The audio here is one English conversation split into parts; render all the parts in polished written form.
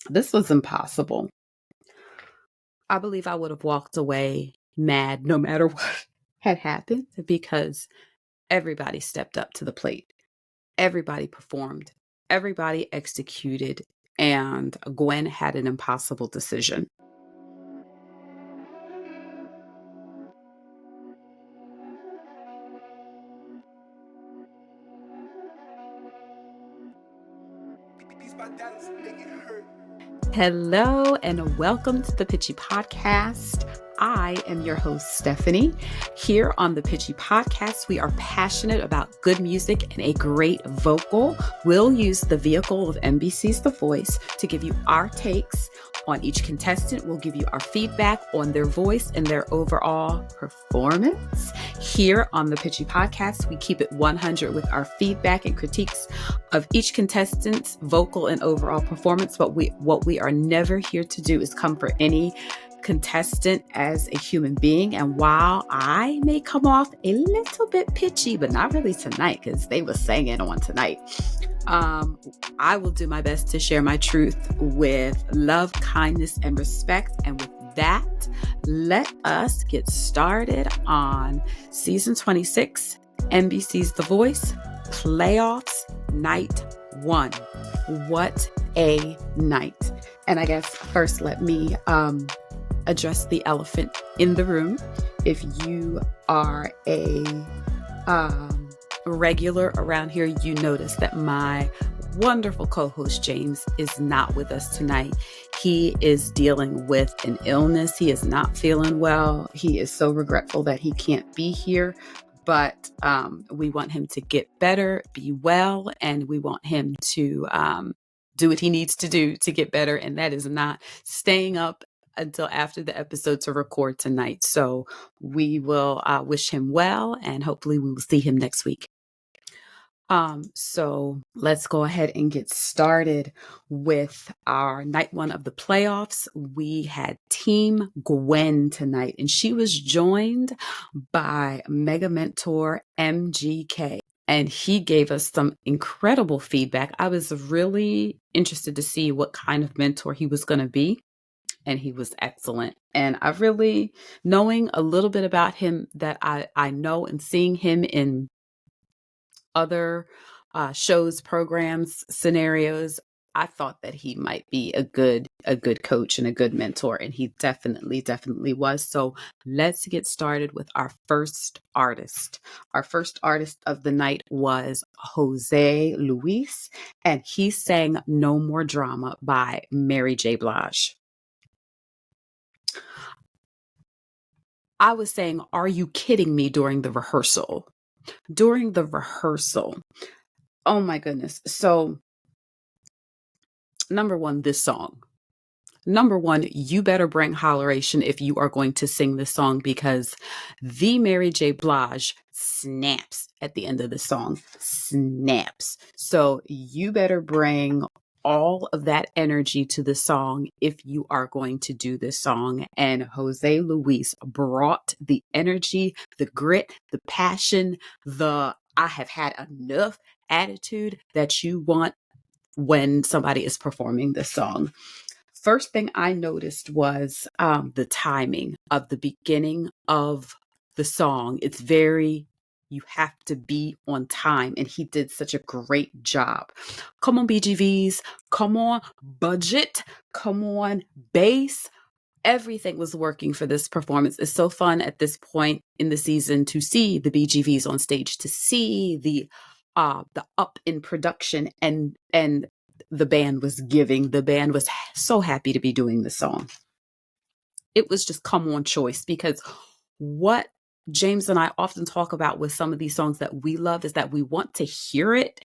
This was impossible. I believe I would have walked away mad no matter what had happened because everybody stepped up to the plate. Everybody performed. Everybody executed. And Gwen had an impossible decision. Hello and welcome to the Pitchy Podcast. I am your host, Stephanie. Here on the Pitchy Podcast, we are passionate about good music and a great vocal. We'll use the vehicle of NBC's The Voice to give you our takes on each contestant. We'll give you our feedback on their voice and their overall performance. Here on the Pitchy Podcast, we keep it 100 with our feedback and critiques of each contestant's vocal and overall performance. But what we are never here to do is come for any contestant as a human being. And while I may come off a little bit pitchy, but not really tonight because they were singing on tonight, I will do my best to share my truth with love, kindness, and respect. And with that, let us get started on season 26, NBC's The Voice, playoffs, night 1. What a night. And I guess first let me address the elephant in the room. If you are a regular around here, you notice that my wonderful co-host James is not with us tonight. He is dealing with an illness. He is not feeling well. He is so regretful that he can't be here, but we want him to get better, be well, and we want him to do what he needs to do to get better, and that is not staying up until after the episode to record tonight. So we will wish him well, and hopefully we will see him next week. So let's go ahead and get started with our night 1 of the playoffs. We had Team Gwen tonight, and she was joined by Mega Mentor MGK. And he gave us some incredible feedback. I was really interested to see what kind of mentor he was going to be. And he was excellent. And I really, knowing a little bit about him that I know and seeing him in other shows, programs, scenarios, I thought that he might be a good coach and a good mentor. And he definitely was. So let's get started with our first artist. Our first artist of the night was Jose Luis, and he sang No More Drama by Mary J. Blige. I was saying, are you kidding me during the rehearsal? Oh my goodness. So, number one, this song. Number one, you better bring holleration if you are going to sing this song, because the Mary J. Blige snaps at the end of the song. Snaps. So you better bring all of that energy to the song if you are going to do this song. And Jose Luis brought the energy, the grit, the passion, the I have had enough attitude that you want when somebody is performing this song. First thing I noticed was the timing of the beginning of the song. It's you have to be on time, and he did such a great job. Come on, BGVs. Come on, budget. Come on, bass. Everything was working for this performance. It's so fun at this point in the season to see the BGVs on stage, to see the up in production, and the band was giving. The band was so happy to be doing the song. It was just come on choice, because what James and I often talk about with some of these songs that we love is that we want to hear it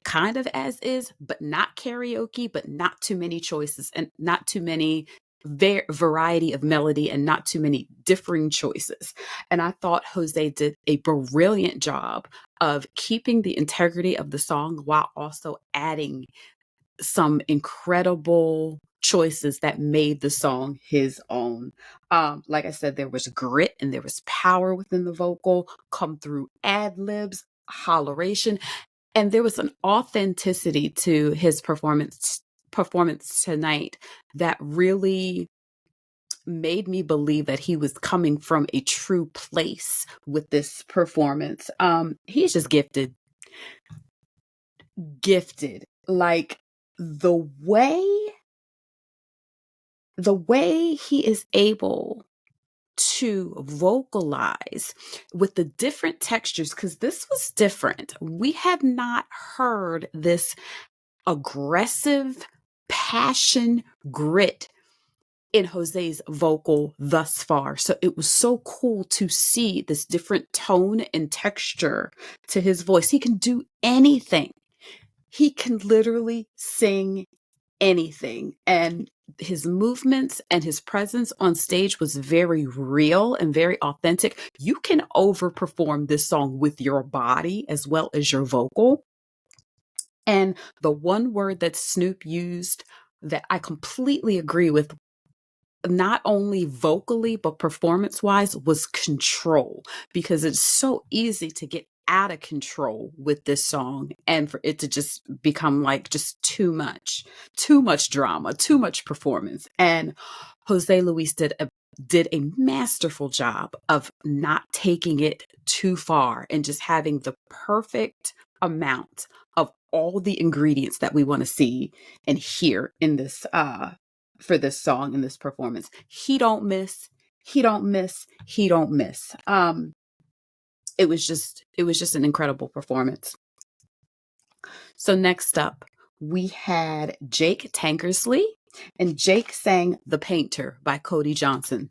kind of as is, but not karaoke, but not too many choices and not too many variety of melody and not too many differing choices. And I thought Jose did a brilliant job of keeping the integrity of the song while also adding some incredible choices that made the song his own. Like I said, there was grit and there was power within the vocal, come through ad-libs, holleration, and there was an authenticity to his performance performance tonight that really made me believe that he was coming from a true place with this performance. He's just gifted. Like the way he is able to vocalize with the different textures, because this was different. We have not heard this aggressive passion, grit in Jose's vocal thus far. So it was so cool to see this different tone and texture to his voice. He can do anything. He can literally sing anything. And his movements and his presence on stage was very real and very authentic. You can overperform this song with your body as well as your vocal. And the one word that Snoop used that I completely agree with, not only vocally but performance wise, was control, because it's so easy to get out of control with this song and for it to just become like just too much drama, too much performance. And Jose Luis did a masterful job of not taking it too far and just having the perfect amount of all the ingredients that we want to see and hear in this for this song and this performance. He don't miss. He don't miss. He don't miss. It was just an incredible performance. So next up, we had Jake Tankersley, and Jake sang "The Painter" by Cody Johnson.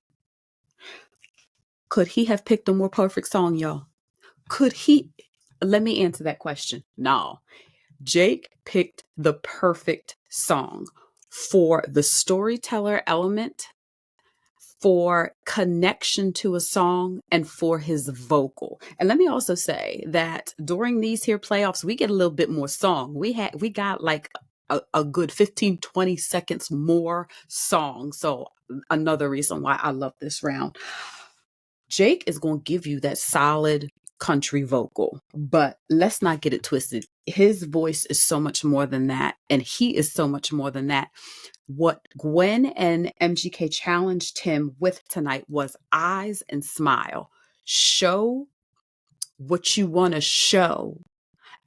Could he have picked a more perfect song, y'all? Could he? Let me answer that question. No. Jake picked the perfect song for the storyteller element, for connection to a song, and for his vocal. And let me also say that during these here playoffs, we get a little bit more song. We got like a good 15, 20 seconds more song. So another reason why I love this round. Jake is going to give you that solid country vocal, but let's not get it twisted. His voice is so much more than that, and he is so much more than that. What Gwen and MGK challenged him with tonight was eyes and smile. Show what you want to show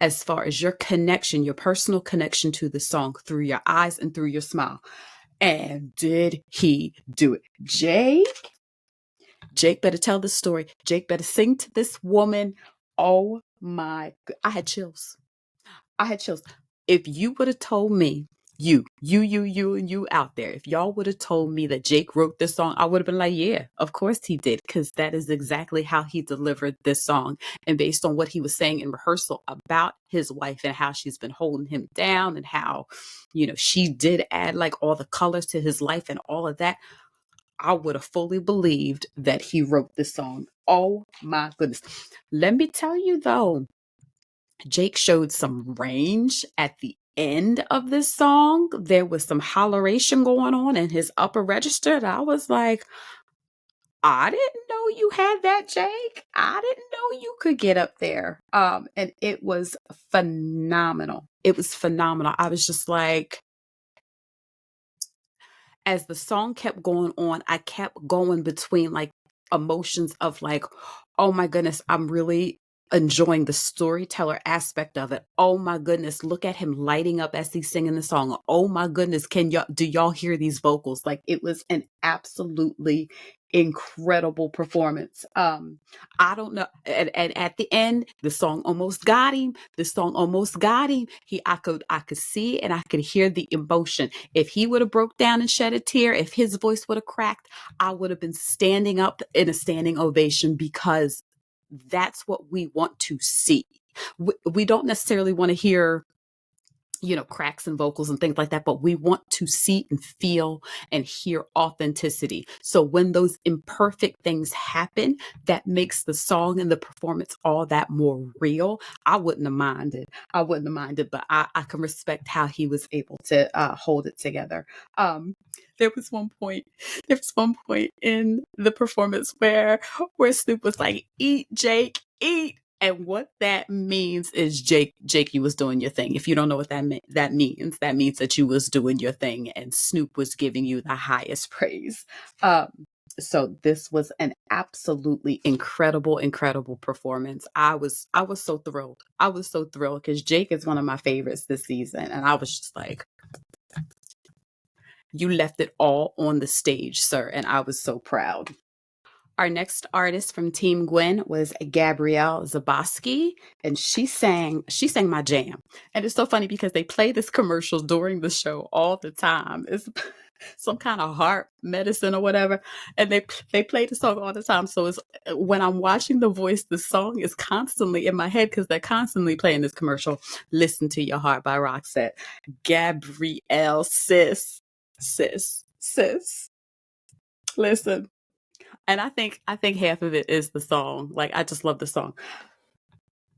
as far as your connection, your personal connection to the song through your eyes and through your smile. And did he do it? Jake better tell the story. Jake better sing to this woman. Oh my, I had chills. If you would have told me, you and you out there, if y'all would have told me that Jake wrote this song, I would have been like, yeah, of course he did, because that is exactly how he delivered this song. And based on what he was saying in rehearsal about his wife and how she's been holding him down and how, she did add like all the colors to his life and all of that, I would have fully believed that he wrote this song. Oh my goodness. Let me tell you though, Jake showed some range at the end of this song. There was some holleration going on in his upper register that I was like, I didn't know you had that, Jake. I didn't know you could get up there. And it was phenomenal. It was phenomenal. I was just like, as the song kept going on, I kept going between like emotions of like, oh my goodness, I'm really enjoying the storyteller aspect of it. Oh my goodness, look at him lighting up as he's singing the song. Oh my goodness, do y'all hear these vocals? Like, it was an absolutely incredible performance. I don't know. And at the end, the song almost got him. I could see and I could hear the emotion. If he would have broke down and shed a tear, if his voice would have cracked, I would have been standing up in a standing ovation, because that's what we want to see. We don't necessarily want to hear, cracks and vocals and things like that, but we want to see and feel and hear authenticity. So when those imperfect things happen, that makes the song and the performance all that more real. I wouldn't have minded, but I can respect how he was able to hold it together. There was one point in the performance where Snoop was like, "Eat, Jake, eat." And what that means is Jake, you was doing your thing. If you don't know what that means that you was doing your thing and Snoop was giving you the highest praise. Um, so this was an absolutely incredible performance. I was so thrilled. I was so thrilled because Jake is one of my favorites this season. And I was just like, you left it all on the stage, sir. And I was so proud. Our next artist from Team Gwen was Gabrielle Zabosky, and she sang my jam. And it's so funny because they play this commercial during the show all the time. It's some kind of heart medicine or whatever, and they play the song all the time. So it's when I'm watching The Voice, the song is constantly in my head because they're constantly playing this commercial. Listen to Your Heart by Roxette. Gabrielle, sis, listen. And I think half of it is the song. Like I just love the song.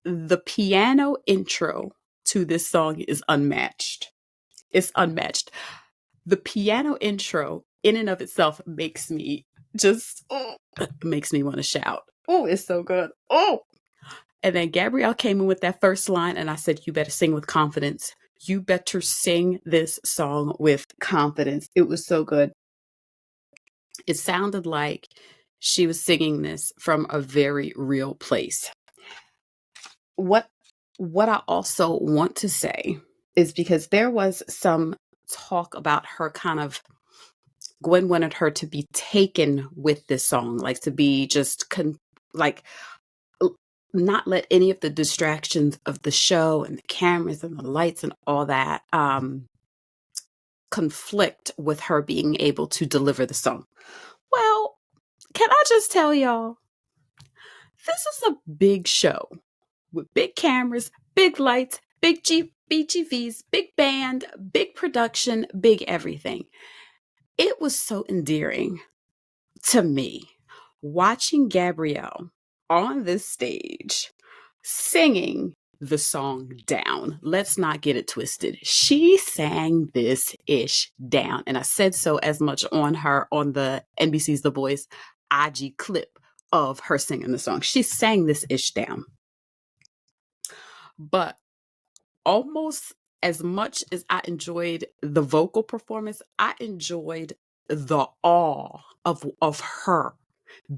The piano intro to this song is unmatched. It's unmatched. The piano intro in and of itself makes me just makes me want to shout. Oh, it's so good. Oh. And then Gabrielle came in with that first line and I said, "You better sing with confidence. You better sing this song with confidence." It was so good. It sounded like she was singing this from a very real place. What I also want to say is because there was some talk about her kind of Gwen wanted her to be taken with this song, like to be just like not let any of the distractions of the show and the cameras and the lights and all that conflict with her being able to deliver the song. Well, can I just tell y'all, this is a big show with big cameras, big lights, BGVs, big band, big production, big everything. It was so endearing to me watching Gabrielle on this stage singing the song down. Let's not get it twisted. She sang this ish down. And I said so as much on the NBC's The Voice IG clip of her singing the song. She sang this ish down. But almost as much as I enjoyed the vocal performance, I enjoyed the awe of her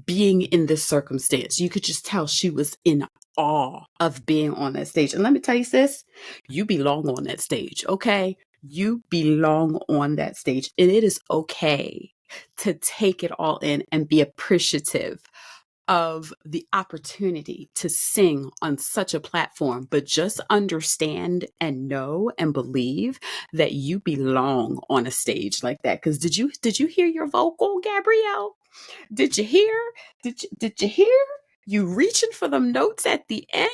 being in this circumstance. You could just tell she was in awe of being on that stage. And let me tell you, sis, you belong on that stage, okay? You belong on that stage. And it is okay to take it all in and be appreciative of the opportunity to sing on such a platform, but just understand and know and believe that you belong on a stage like that. Because did you hear your vocal, Gabrielle? Did you hear? Did you hear? You reaching for them notes at the end?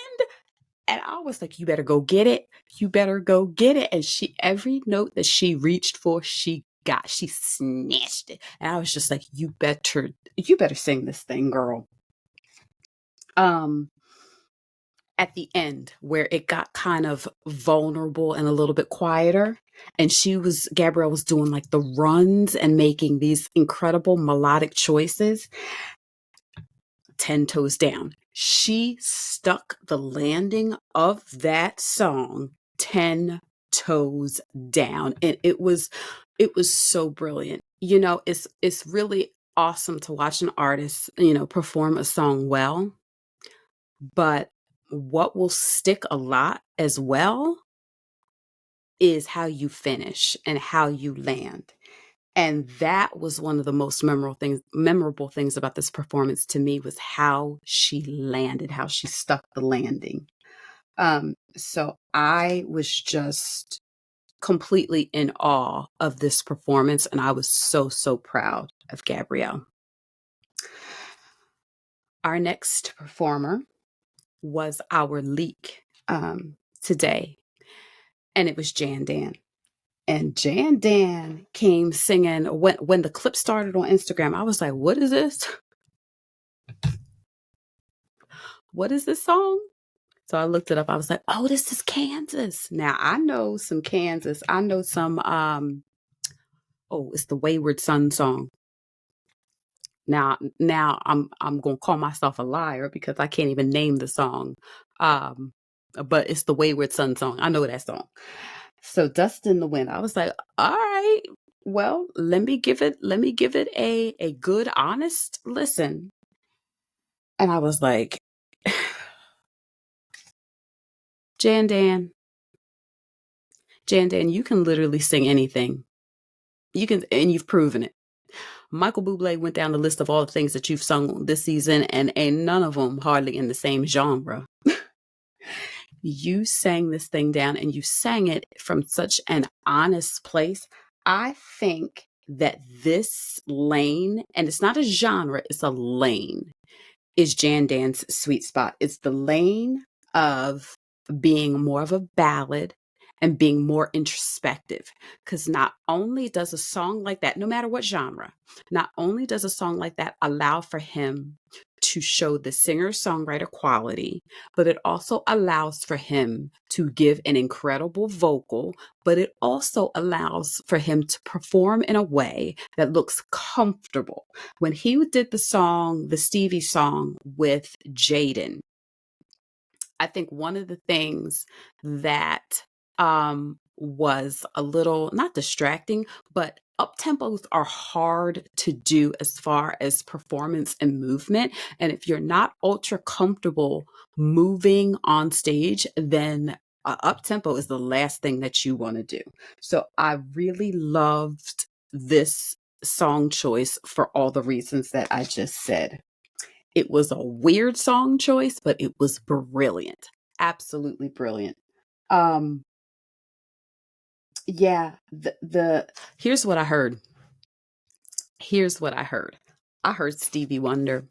And I was like, you better go get it. You better go get it. And every note that she reached for, she snatched it. And I was just like, you better sing this thing, girl. At the end where it got kind of vulnerable and a little bit quieter, and Gabrielle was doing like the runs and making these incredible melodic choices. 10 toes down. She stuck the landing of that song 10 toes down, and it was so brilliant. It's really awesome to watch an artist, perform a song well, but what will stick a lot as well is how you finish and how you land. And that was one of the most memorable things about this performance to me, was how she landed, how she stuck the landing. So I was just completely in awe of this performance, and I was so, so proud of Gabrielle. Our next performer was our leak today, and it was Jan Dan. And Jan Dan came singing. When the clip started on Instagram, I was like, what is this? What is this song? So I looked it up. I was like, oh, this is Kansas. Now I know some Kansas. I know some, it's the Wayward Son song. Now I'm gonna call myself a liar because I can't even name the song. Um, but it's the Wayward Son song. I know that song. So Dust in the Wind. I was like, all right, well, let me give it a good honest listen. And I was like, Jan Dan, Jan Dan, you can literally sing anything. You can, and you've proven it. Michael Bublé went down the list of all the things that you've sung this season, and ain't none of them hardly in the same genre. You sang this thing down, and you sang it from such an honest place. I think that this lane, and it's not a genre, it's a lane, is Jan Dan's sweet spot. It's the lane of being more of a ballad and being more introspective. Because not only does a song like that, no matter what genre, not only does a song like that allow for him to show the singer-songwriter quality, but it also allows for him to give an incredible vocal, but it also allows for him to perform in a way that looks comfortable. When he did the Stevie song with Jaden, I think one of the things that was a little not distracting, but up tempos are hard to do as far as performance and movement. And if you're not ultra comfortable moving on stage, then up tempo is the last thing that you want to do. So I really loved this song choice for all the reasons that I just said. It was a weird song choice, but it was brilliant. Absolutely brilliant. Um yeah, the here's what I heard. Here's what I heard. I heard Stevie Wonder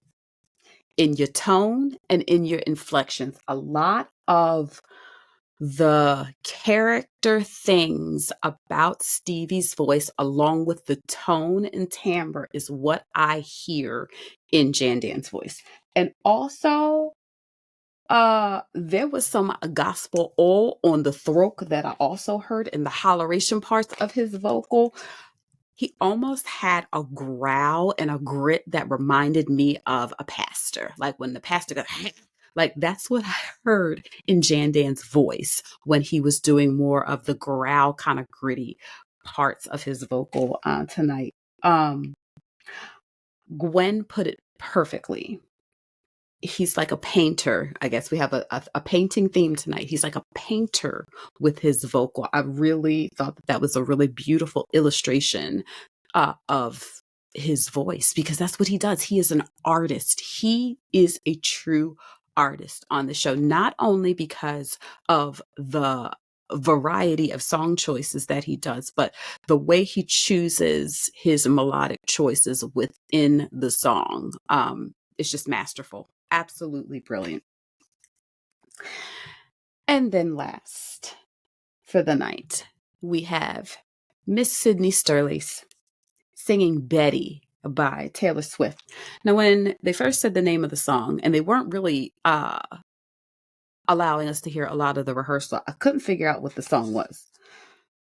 in your tone and in your inflections. A lot of the character things about Stevie's voice, along with the tone and timbre, is what I hear in Jan Dan's voice. And also, there was some gospel oil on the throat that I also heard in the holleration parts of his vocal. He almost had a growl and a grit that reminded me of a pastor. Like when the pastor goes, like that's what I heard in Jan Dan's voice when he was doing more of the growl kind of gritty parts of his vocal tonight. Gwen put it perfectly. He's like a painter. I guess we have a painting theme tonight. He's like a painter with his vocal. I really thought that was a really beautiful illustration of his voice, because that's what he does. He is an artist. He is a true artist on the show, not only because of the variety of song choices that he does, but the way he chooses his melodic choices within the song. It's just masterful. Absolutely brilliant. And then last for the night, we have Miss Sydney Sterlace singing Betty by Taylor Swift. Now, when they first said the name of the song, and they weren't really allowing us to hear a lot of the rehearsal, I couldn't figure out what the song was.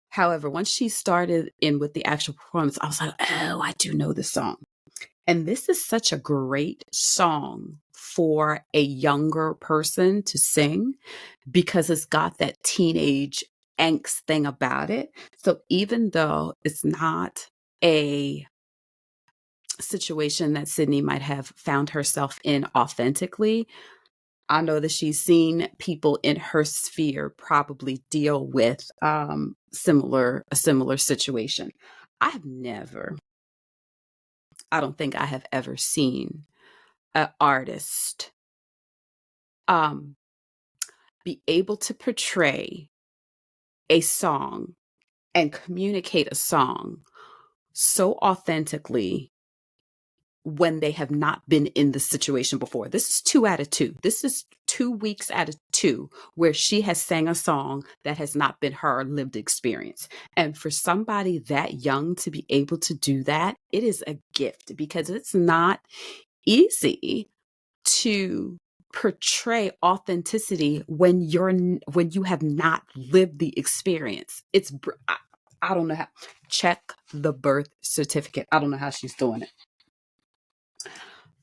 However, once she started in with the actual performance, I was like, oh, I do know this song. And this is such a great song for a younger person to sing because it's got that teenage angst thing about it. So even though it's not a situation that Sydney might have found herself in authentically, I know that she's seen people in her sphere probably deal with a similar situation. I don't think I have ever seen an artist um, be able to portray a song and communicate a song so authentically when they have not been in the situation before. This is 2 out of 2. This is 2 weeks out of 2 where she has sang a song that has not been her lived experience. And for somebody that young to be able to do that, it is a gift, because it's not easy to portray authenticity when you have not lived the experience. I don't know how. Check the birth certificate. I don't know how she's doing it.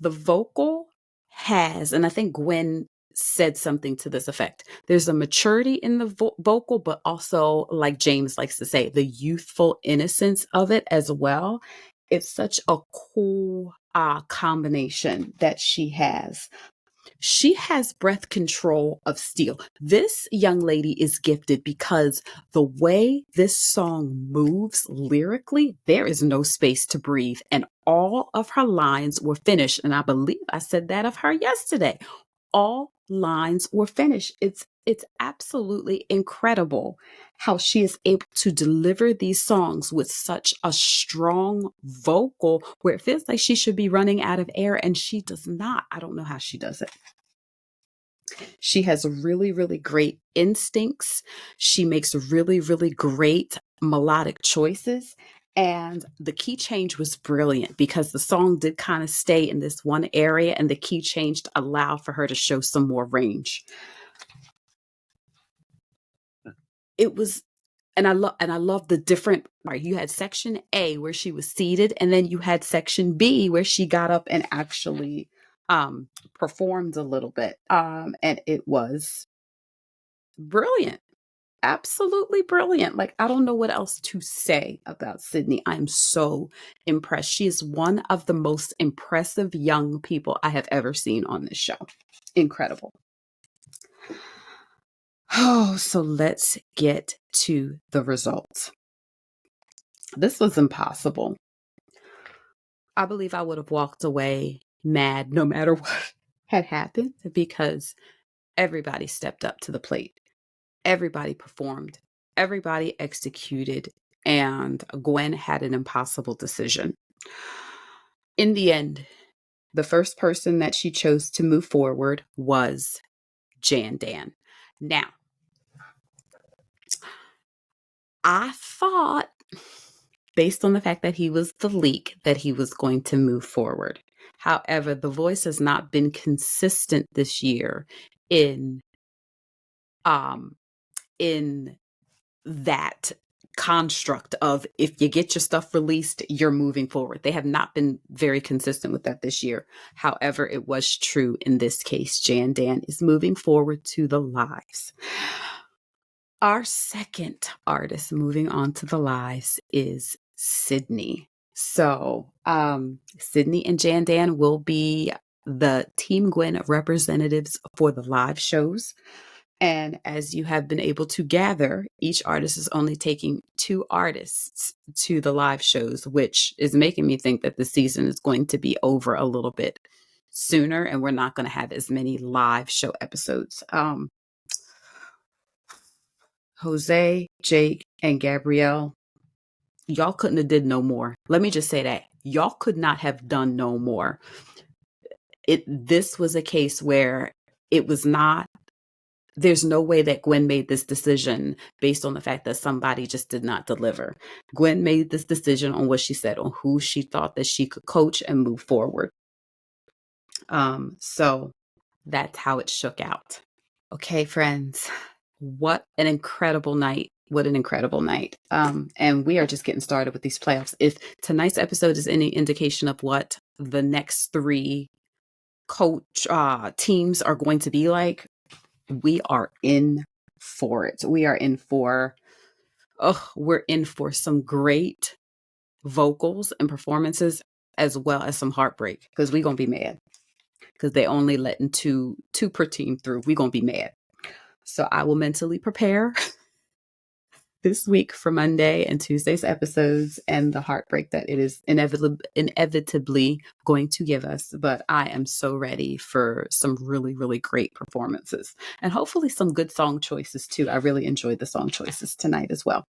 The vocal has, and I think Gwen said something to this effect. There's a maturity in the vocal, but also, like James likes to say, the youthful innocence of it as well. It's such a cool combination that she has. She has breath control of steel. This young lady is gifted because the way this song moves lyrically, there is no space to breathe. And all of her lines were finished. And I believe I said that of her yesterday. All lines were finished. It's absolutely incredible how she is able to deliver these songs with such a strong vocal where it feels like she should be running out of air, and she does not. I don't know how she does it. She has really, really great instincts. She makes really, really great melodic choices. And the key change was brilliant because the song did kind of stay in this one area, and the key change allowed for her to show some more range. It was, and I love the different, right? You had section A where she was seated, and then you had section B where she got up and actually performed a little bit. And it was brilliant. Absolutely brilliant. Like, I don't know what else to say about Sydney. I'm so impressed. She is one of the most impressive young people I have ever seen on this show. Incredible. Oh, so let's get to the results. This was impossible. I believe I would have walked away mad no matter what had happened because everybody stepped up to the plate. Everybody performed, everybody executed, and Gwen had an impossible decision. In the end, the first person that she chose to move forward was Jan Dan. Now, I thought, based on the fact that he was the leak, that he was going to move forward. However, the voice has not been consistent this year in that construct of if you get your stuff released, you're moving forward. They have not been very consistent with that this year. However, it was true in this case. Jan Dan is moving forward to the lives. Our second artist moving on to the lives is Sydney. So Sydney and Jan Dan will be the Team Gwen representatives for the live shows. And as you have been able to gather, each artist is only taking 2 artists to the live shows, which is making me think that the season is going to be over a little bit sooner, and we're not going to have as many live show episodes. Jose, Jake, and Gabrielle, y'all couldn't have did no more. Let me just say that. Y'all could not have done no more. This was a case where it was not, there's no way that Gwen made this decision based on the fact that somebody just did not deliver. Gwen made this decision on what she said, on who she thought that she could coach and move forward. So that's how it shook out. Okay, friends, what an incredible night. What an incredible night. And we are just getting started with these playoffs. If tonight's episode is any indication of what the next 3 coach teams are going to be like, we are in for it. We're in for some great vocals and performances, as well as some heartbreak, because we're going to be mad because they only letting two per team through. We're going to be mad. So I will mentally prepare this week for Monday and Tuesday's episodes and the heartbreak that it is inevitably going to give us. But I am so ready for some really, really great performances and hopefully some good song choices too. I really enjoyed the song choices tonight as well.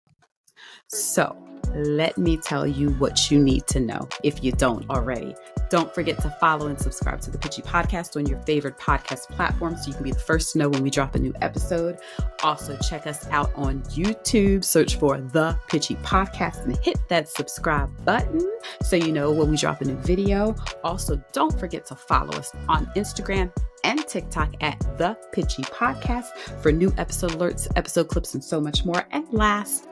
So let me tell you what you need to know if you don't already. Don't forget to follow and subscribe to the Pitchy Podcast on your favorite podcast platform so you can be the first to know when we drop a new episode. Also, check us out on YouTube. Search for The Pitchy Podcast and hit that subscribe button so you know when we drop a new video. Also, don't forget to follow us on Instagram and TikTok at The Pitchy Podcast for new episode alerts, episode clips, and so much more. And last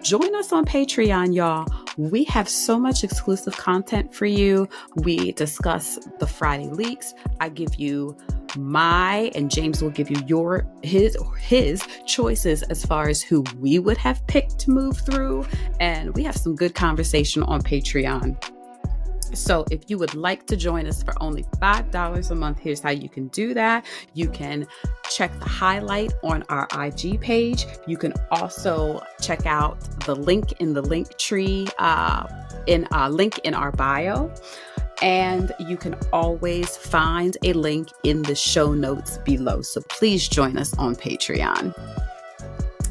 join us on Patreon, y'all. We have so much exclusive content for you. We discuss the Friday leaks. I give you and James will give you his choices as far as who we would have picked to move through. And we have some good conversation on Patreon. So if you would like to join us for only $5 a month, here's how you can do that. You can check the highlight on our IG page. You can also check out the link in the link tree, link in our bio. And you can always find a link in the show notes below. So please join us on Patreon.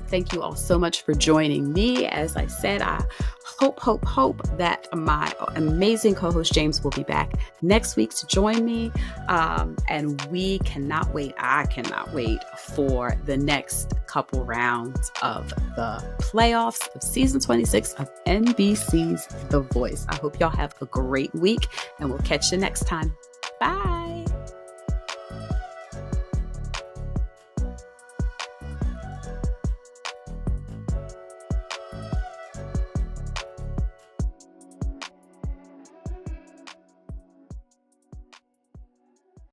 Thank you all so much for joining me. As I said, I hope that my amazing co-host James will be back next week to join me. And we cannot wait. I cannot wait for the next couple rounds of the playoffs of season 26 of NBC's The Voice. I hope y'all have a great week and we'll catch you next time. Bye.